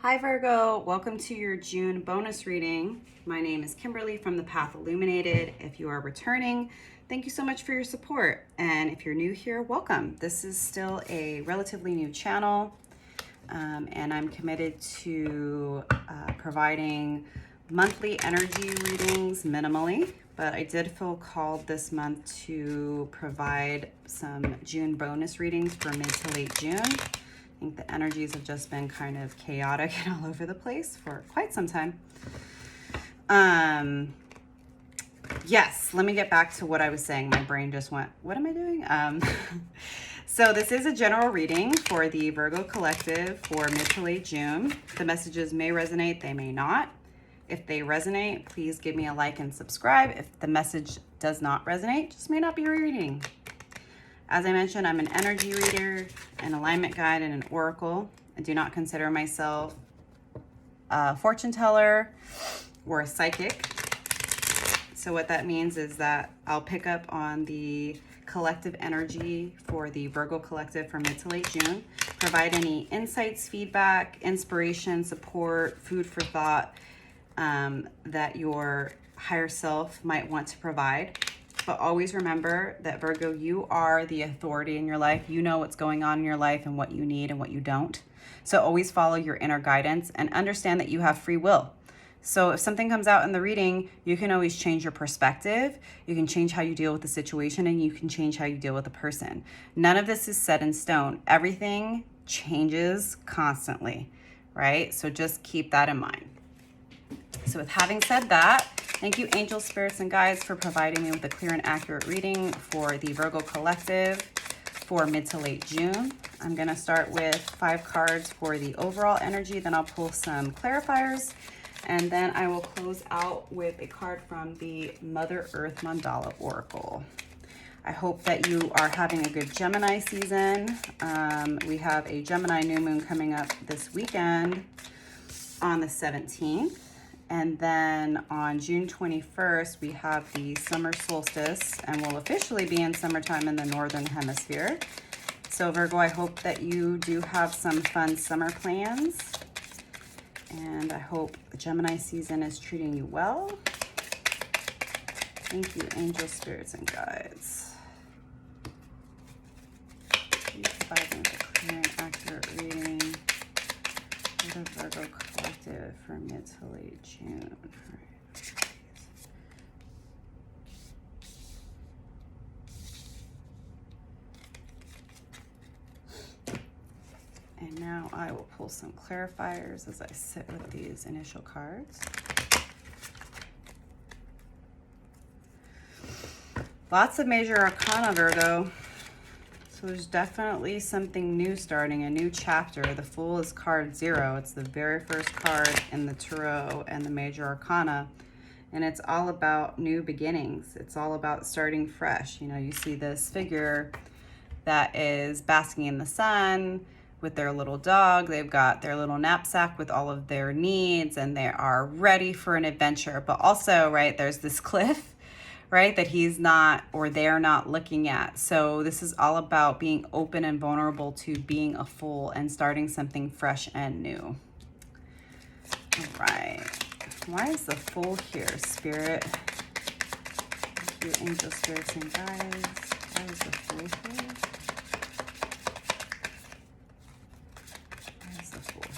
Hi Virgo, welcome to your June bonus reading. My name is Kimberly from The Path Illuminated. If you are returning, thank you so much for your support. And if you're new here, welcome. This is still a relatively new channel, and I'm committed to providing monthly energy readings minimally, but I did feel called this month to provide some June bonus readings for mid to late June. I think the energies have just been kind of chaotic and all over the place for quite some time. Yes, let me get back to what I was saying. My brain just went, what am I doing? So this is a general reading for the Virgo collective for mid to late June. The messages may resonate, they may not. If they resonate, please give me a like and subscribe. If the message does not resonate, just may not be your reading. As I mentioned, I'm an energy reader, an alignment guide, and an oracle. I do not consider myself a fortune teller or a psychic. So what that means is that I'll pick up on the collective energy for the Virgo collective for mid to late June, provide any insights, feedback, inspiration, support, food for thought that your higher self might want to provide. But always remember that Virgo, you are the authority in your life. You know what's going on in your life and what you need and what you don't. So always follow your inner guidance and understand that you have free will. So if something comes out in the reading, you can always change your perspective. You can change how you deal with the situation, and you can change how you deal with the person. None of this is set in stone. Everything changes constantly, right? So just keep that in mind. So with having said that, thank you, angels, spirits, and guides, for providing me with a clear and accurate reading for the Virgo collective for mid to late June. I'm going to start with 5 cards for the overall energy, then I'll pull some clarifiers, and then I will close out with a card from the Mother Earth Mandala Oracle. I hope that you are having a good Gemini season. We have a Gemini new moon coming up this weekend on the 17th. And then on June 21st, we have the summer solstice, and we'll officially be in summertime in the Northern Hemisphere. So Virgo, I hope that you do have some fun summer plans. And I hope the Gemini season is treating you well. Thank you, angels, spirits, and guides. Please provide me with a clear and accurate reading for the Virgo collective for mid to late June. And now I will pull some clarifiers as I sit with these initial cards. Lots of major arcana, Virgo. So there's definitely something new starting, a new chapter. The Fool is card 0. It's the very first card in the Tarot and the Major Arcana. And it's all about new beginnings. It's all about starting fresh. You know, you see this figure that is basking in the sun with their little dog. They've got their little knapsack with all of their needs, and they are ready for an adventure. But also, right, there's this cliff, right, that he's not, or they're not looking at. So this is all about being open and vulnerable to being a fool and starting something fresh and new. All right. Why is the Fool here, Spirit? Thank you, angel, spirits, and guides. Why is the Fool here? Why is the Fool here?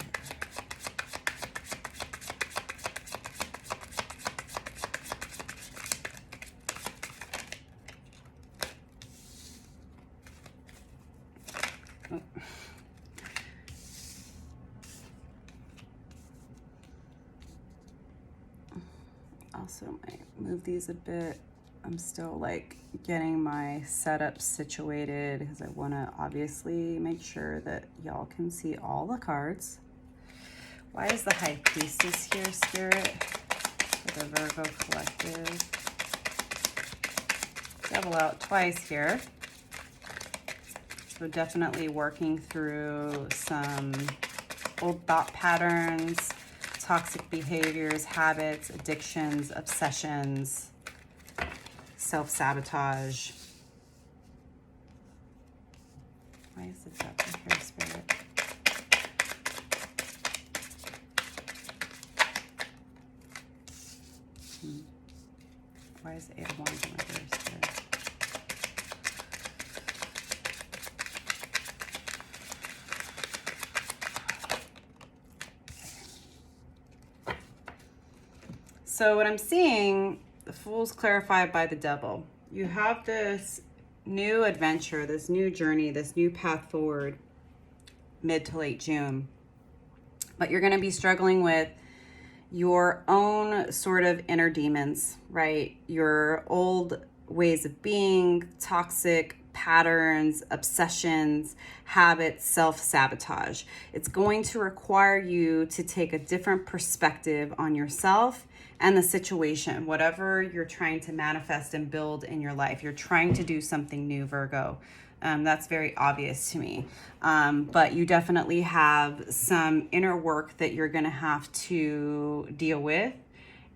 Also might move these a bit. I'm still like getting my setup situated because I want to obviously make sure that y'all can see all the cards. Why is the High Priestess here, Spirit, for the Virgo collective? Devil out twice here. So definitely working through some old thought patterns, toxic behaviors, habits, addictions, obsessions, self-sabotage. Why is the Devil here, Spirit? Why is the Eight of Wands in reverse here? So what I'm seeing, the Fool's clarified by the Devil. You have this new adventure, this new journey, this new path forward mid to late June. But you're going to be struggling with your own sort of inner demons, right? Your old ways of being, toxic patterns, obsessions, habits, self-sabotage. It's going to require you to take a different perspective on yourself and the situation, whatever you're trying to manifest and build in your life. You're trying to do something new, Virgo. That's very obvious to me. But you definitely have some inner work that you're going to have to deal with,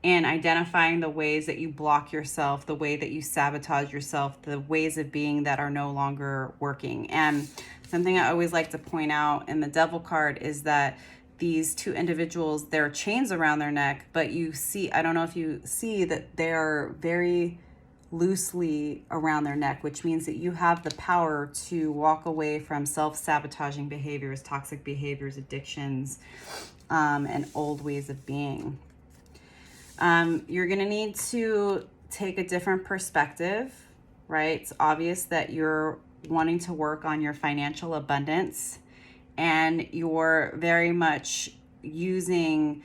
and identifying the ways that you block yourself, the way that you sabotage yourself, the ways of being that are no longer working. And something I always like to point out in the Devil card is that these two individuals, there are chains around their neck, but you see, I don't know if you see that they are very loosely around their neck, which means that you have the power to walk away from self-sabotaging behaviors, toxic behaviors, addictions, and old ways of being. You're going to need to take a different perspective, right? It's obvious that you're wanting to work on your financial abundance, and you're very much using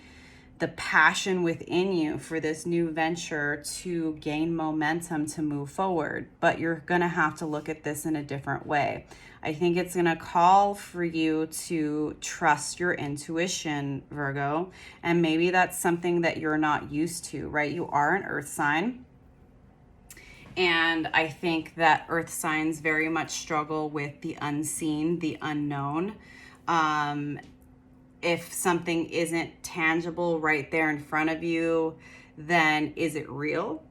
the passion within you for this new venture to gain momentum to move forward. But you're going to have to look at this in a different way. I think it's going to call for you to trust your intuition, Virgo. And maybe that's something that you're not used to, right? You are an earth sign. And I think that earth signs very much struggle with the unseen, the unknown. If something isn't tangible right there in front of you, then is it real?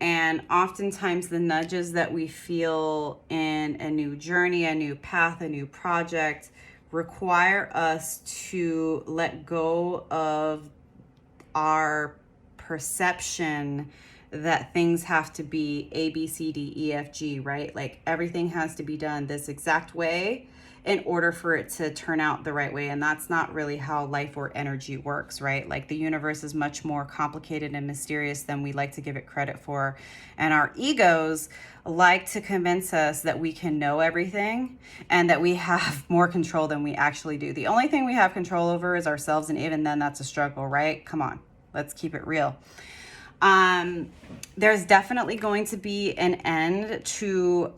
And oftentimes the nudges that we feel in a new journey, a new path, a new project require us to let go of our perception that things have to be A, B, C, D, E, F, G, right? Like everything has to be done this exact way in order for it to turn out the right way. And that's not really how life or energy works, right? Like the universe is much more complicated and mysterious than we like to give it credit for. And our egos like to convince us that we can know everything and that we have more control than we actually do. The only thing we have control over is ourselves. And even then that's a struggle, right? Come on, let's keep it real. There's definitely going to be an end to,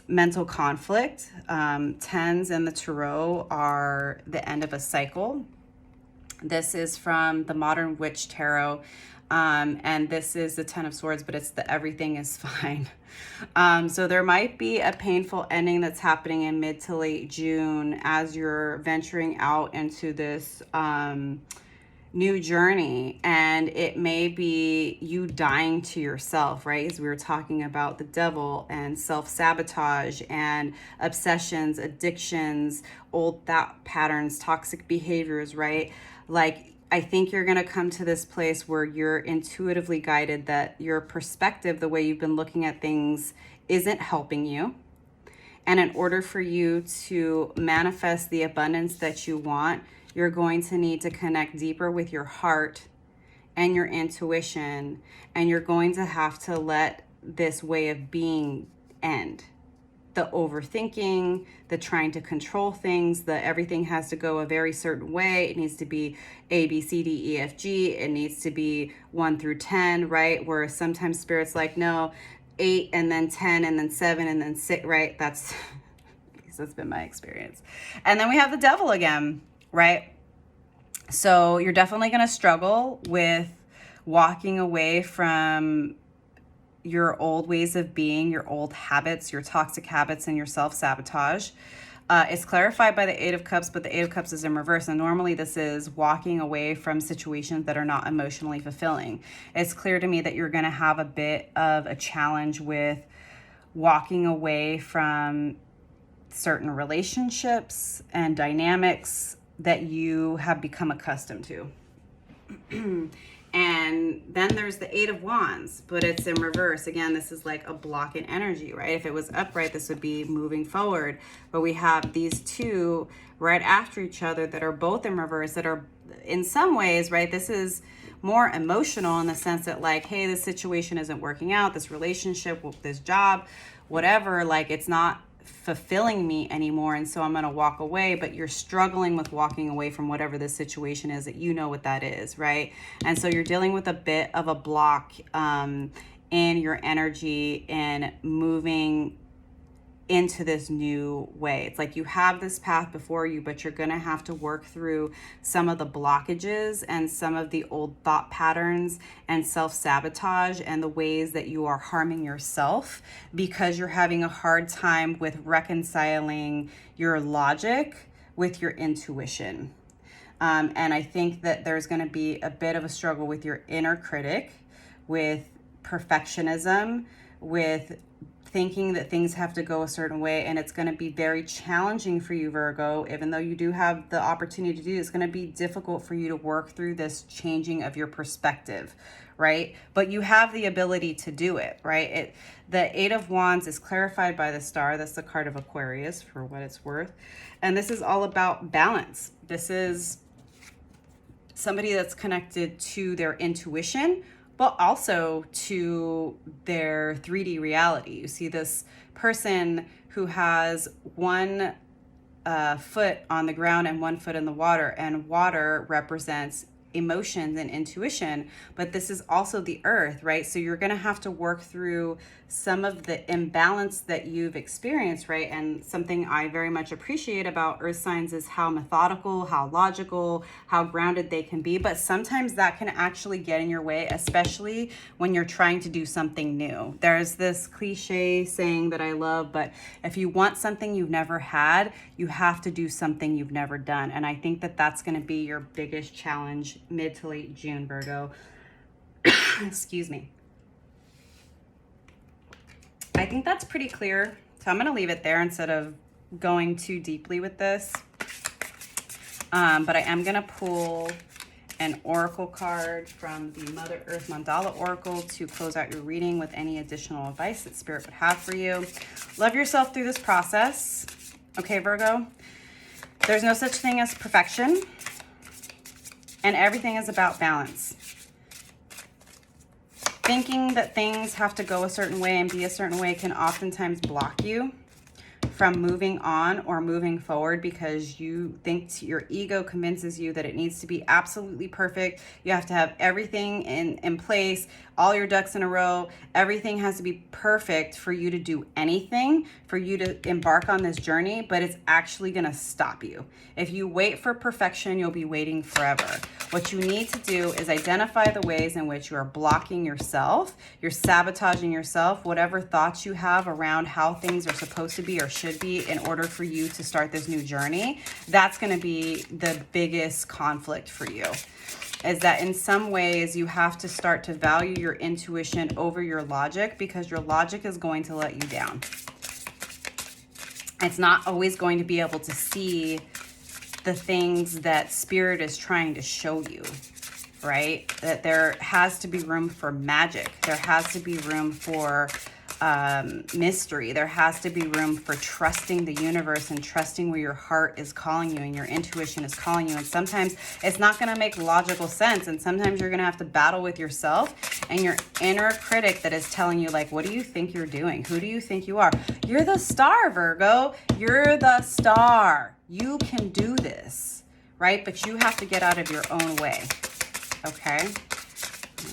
mental conflict. Tens and the Tarot are the end of a cycle. This is from the Modern Witch Tarot. And this is the Ten of Swords, but it's the everything is fine. So there might be a painful ending that's happening in mid to late June as you're venturing out into this, new journey, and it may be you dying to yourself, right? As we were talking about the devil and self-sabotage and obsessions, addictions, old thought patterns, toxic behaviors, right? Like I think you're going to come to this place where you're intuitively guided that your perspective, the way you've been looking at things, isn't helping you. And in order for you to manifest the abundance that you want, you're going to need to connect deeper with your heart and your intuition. And you're going to have to let this way of being end. The overthinking, the trying to control things, the everything has to go a very certain way. It needs to be A, B, C, D, E, F, G. It needs to be 1 through 10, right? Where sometimes spirit's like, no, 8 and then 10 and then 7 and then 6, right? That's been my experience. And then we have the devil again, right? So you're definitely going to struggle with walking away from your old ways of being, your old habits, your toxic habits, and your self-sabotage. It's clarified by the Eight of Cups, but the Eight of Cups is in reverse. And normally this is walking away from situations that are not emotionally fulfilling. It's clear to me that you're going to have a bit of a challenge with walking away from certain relationships and dynamics that you have become accustomed to. And then there's the Eight of Wands, but it's in reverse. Again, this is like a block in energy, right? If it was upright, this would be moving forward. But we have these two right after each other that are both in reverse, that are in some ways, right? This is more emotional in the sense that like, hey, this situation isn't working out, this relationship, this job, whatever, like it's not fulfilling me anymore, and so I'm going to walk away. But you're struggling with walking away from whatever the situation is, that you know what that is, right? And so you're dealing with a bit of a block in your energy and moving into this new way. It's like you have this path before you, but you're going to have to work through some of the blockages and some of the old thought patterns and self-sabotage and the ways that you are harming yourself because you're having a hard time with reconciling your logic with your intuition. And I think that there's going to be a bit of a struggle with your inner critic, with perfectionism, with thinking that things have to go a certain way, and it's going to be very challenging for you, Virgo. Even though you do have the opportunity to do it, it's going to be difficult for you to work through this changing of your perspective, right? But you have the ability to do it, right? The Eight of Wands is clarified by the star. That's the card of Aquarius, for what it's worth. And this is all about balance. This is somebody that's connected to their intuition, but also to their 3D reality. You see this person who has one foot on the ground and one foot in the water, and water represents emotions and intuition, but this is also the earth, right? So you're going to have to work through some of the imbalance that you've experienced, right? And something I very much appreciate about earth signs is how methodical, how logical, how grounded they can be, but sometimes that can actually get in your way, especially when you're trying to do something new. There's this cliche saying that I love, but if you want something you've never had, you have to do something you've never done. And I think that that's going to be your biggest challenge mid to late June, Virgo. Excuse me. I think that's pretty clear. So I'm going to leave it there instead of going too deeply with this. But I am going to pull an oracle card from the Mother Earth Mandala Oracle to close out your reading with any additional advice that Spirit would have for you. Love yourself through this process. Okay, Virgo? There's no such thing as perfection, and everything is about balance. Thinking that things have to go a certain way and be a certain way can oftentimes block you from moving on or moving forward because you think your ego convinces you that it needs to be absolutely perfect. You have to have everything in place, all your ducks in a row. Everything has to be perfect for you to do anything, for you to embark on this journey, but it's actually going to stop you. If you wait for perfection, you'll be waiting forever. What you need to do is identify the ways in which you are blocking yourself, you're sabotaging yourself, whatever thoughts you have around how things are supposed to be or should be in order for you to start this new journey. That's going to be the biggest conflict for you. Is that in some ways you have to start to value your intuition over your logic, because your logic is going to let you down. It's not always going to be able to see the things that Spirit is trying to show you, right? That there has to be room for magic. There has to be room for mystery. There has to be room for trusting the universe and trusting where your heart is calling you and your intuition is calling you. And sometimes it's not going to make logical sense. And sometimes you're going to have to battle with yourself and your inner critic that is telling you, like, what do you think you're doing? Who do you think you are? You're the star, Virgo. You're the star. You can do this, right? But you have to get out of your own way. Okay?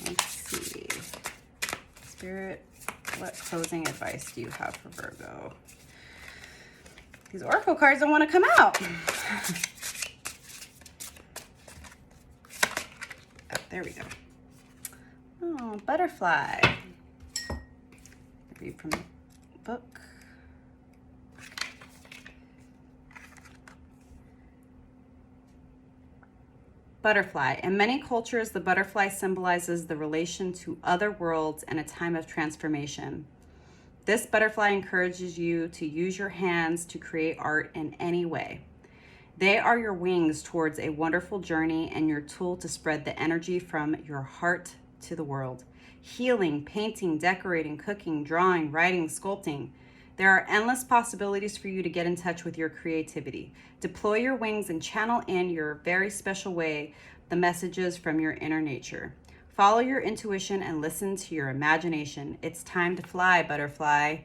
Let's see. Spirit, what closing advice do you have for Virgo? These oracle cards don't want to come out. Oh, there we go. Oh, butterfly. Read from the book. Butterfly. In many cultures, the butterfly symbolizes the relation to other worlds and a time of transformation. This butterfly encourages you to use your hands to create art in any way. They are your wings towards a wonderful journey and your tool to spread the energy from your heart to the world. Healing, painting, decorating, cooking, drawing, writing, sculpting. There are endless possibilities for you to get in touch with your creativity. Deploy your wings and channel in your very special way the messages from your inner nature. Follow your intuition and listen to your imagination. It's time to fly, butterfly.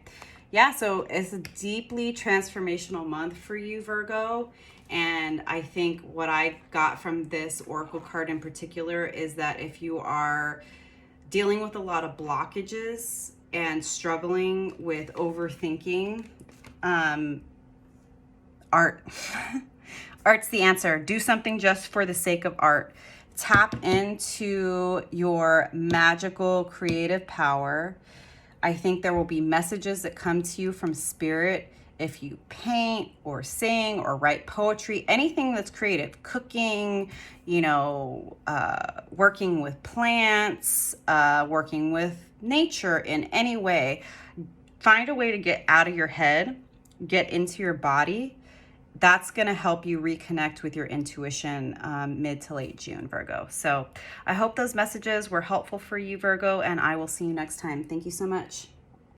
Yeah, so it's a deeply transformational month for you, Virgo. And I think what I got from this oracle card in particular is that if you are dealing with a lot of blockages and struggling with overthinking, art. Art's the answer. Do something just for the sake of art. Tap into your magical creative power. I think there will be messages that come to you from spirit if you paint or sing or write poetry, anything that's creative, cooking, working with plants, working with nature in any way. Find a way to get out of your head, get into your body. That's going to help you reconnect with your intuition mid to late June, Virgo. So I hope those messages were helpful for you, Virgo, and I will see you next time. Thank you so much.